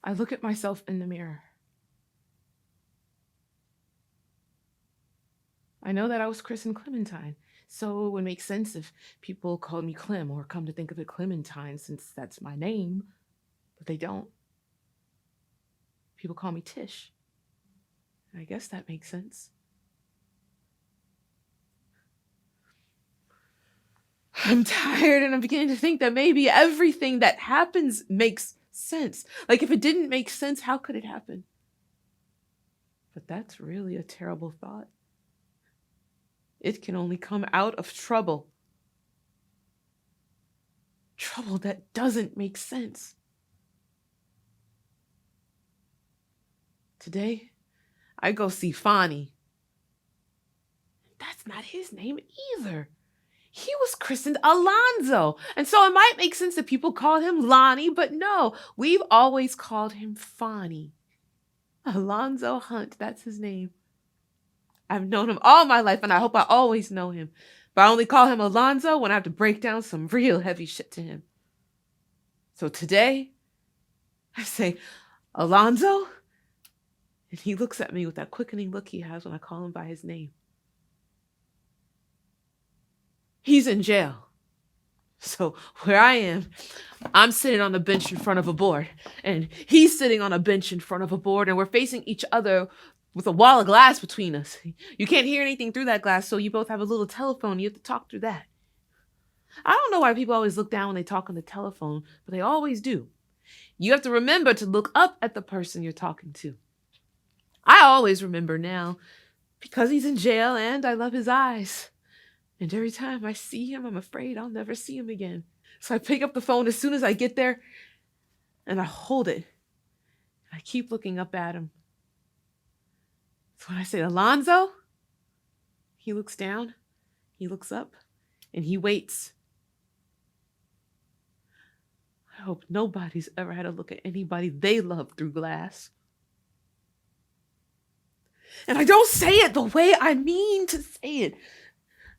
I look at myself in the mirror. I know that I was christened Clementine, so it would make sense if people called me Clem, or come to think of it, Clementine, since that's my name, but they don't. People call me Tish. I guess that makes sense. I'm tired, and I'm beginning to think that maybe everything that happens makes sense. Like, if it didn't make sense, how could it happen? But that's really a terrible thought. It can only come out of trouble. Trouble that doesn't make sense. Today, I go see Fonnie. That's not his name either. He was christened Alonzo. And so it might make sense that people call him Lonnie, but no, we've always called him Fonnie. Alonzo Hunt, that's his name. I've known him all my life, and I hope I always know him. But I only call him Alonzo when I have to break down some real heavy shit to him. So today, I say, Alonzo? And he looks at me with that quickening look he has when I call him by his name. He's in jail. So where I am, I'm sitting on a bench in front of a board, and he's sitting on a bench in front of a board, and we're facing each other with a wall of glass between us. You can't hear anything through that glass, so you both have a little telephone. You have to talk through that. I don't know why people always look down when they talk on the telephone, but they always do. You have to remember to look up at the person you're talking to. I always remember now, because he's in jail and I love his eyes. And every time I see him, I'm afraid I'll never see him again. So I pick up the phone as soon as I get there, and I hold it. I keep looking up at him. So when I say, Alonzo, he looks down, he looks up, and he waits. I hope nobody's ever had to look at anybody they love through glass. And I don't say it the way I mean to say it.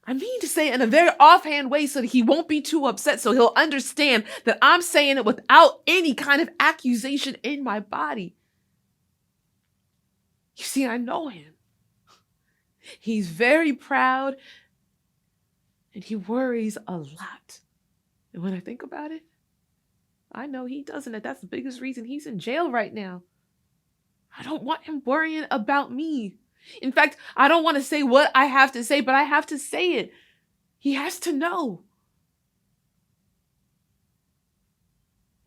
I mean to say it in a very offhand way so that he won't be too upset, so he'll understand that I'm saying it without any kind of accusation in my body. You see, I know him. He's very proud, and he worries a lot. And when I think about it, I know he doesn't, and that's the biggest reason he's in jail right now. I don't want him worrying about me. In fact, I don't want to say what I have to say, but I have to say it. He has to know.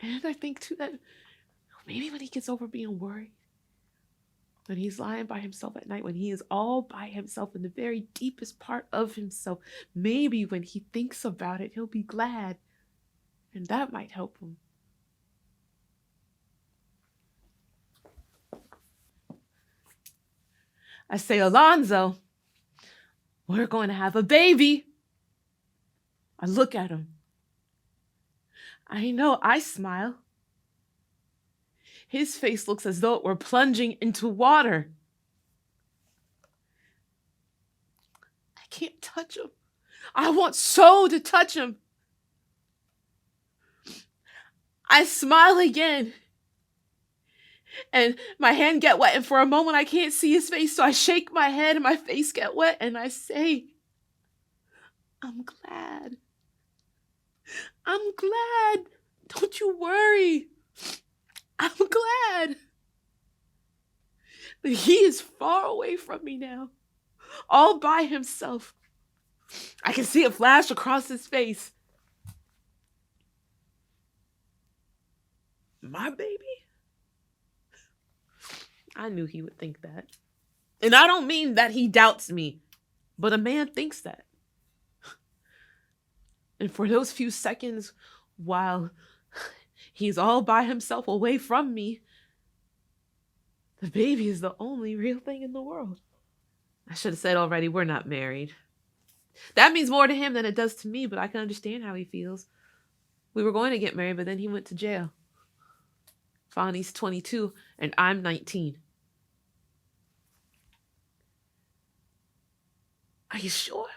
And I think, too, that maybe when he gets over being worried, when he's lying by himself at night, when he is all by himself in the very deepest part of himself, maybe when he thinks about it, he'll be glad. And that might help him. I say, Alonzo, we're going to have a baby. I look at him. I know, I smile. His face looks as though it were plunging into water. I can't touch him. I want so to touch him. I smile again. And my hand get wet, and for a moment I can't see his face, so I shake my head and my face get wet, and I say, I'm glad. I'm glad. Don't you worry. I'm glad. But he is far away from me now, all by himself. I can see it flash across his face. My baby? I knew he would think that. And I don't mean that he doubts me, but a man thinks that. And for those few seconds, while he's all by himself away from me, the baby is the only real thing in the world. I should have said already, we're not married. That means more to him than it does to me, but I can understand how he feels. We were going to get married, but then he went to jail. Fonnie's 22, and I'm 19. Are you sure?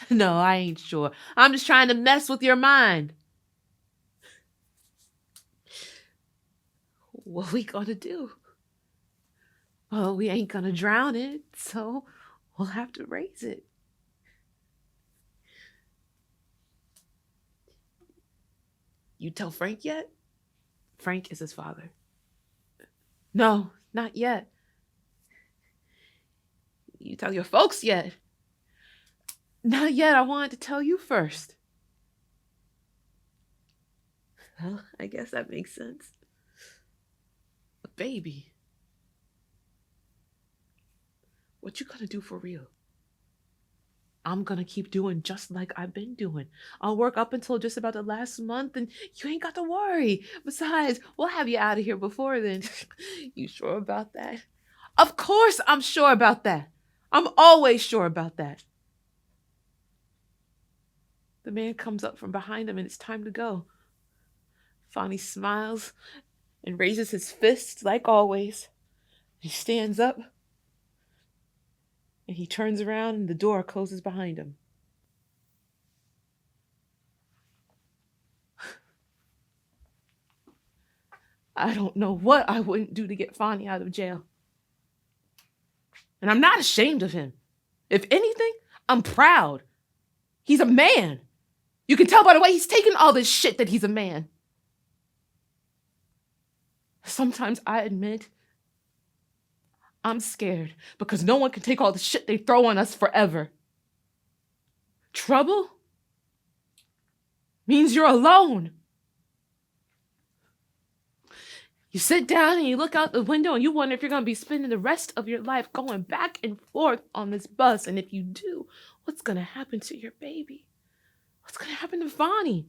No, I ain't sure. I'm just trying to mess with your mind. what we gonna do? Well, we ain't gonna drown it, so we'll have to raise it. You tell Frank yet? Frank is his father. No, not yet. You tell your folks yet? Not yet. I wanted to tell you first. Well, I guess that makes sense. A baby. What you gonna do for real? I'm gonna keep doing just like I've been doing. I'll work up until just about the last month and you ain't got to worry. Besides, we'll have you out of here before then. You sure about that? Of course I'm sure about that. I'm always sure about that. The man comes up from behind him and it's time to go. Fonny smiles and raises his fist like always. He stands up and he turns around and the door closes behind him. I don't know what I wouldn't do to get Fonny out of jail. And I'm not ashamed of him. If anything, I'm proud. He's a man. You can tell by the way he's taking all this shit that he's a man. Sometimes I admit I'm scared because no one can take all the shit they throw on us forever. Trouble means you're alone. You sit down and you look out the window and you wonder if you're going to be spending the rest of your life going back and forth on this bus. And if you do, what's going to happen to your baby? What's going to happen to Fonny?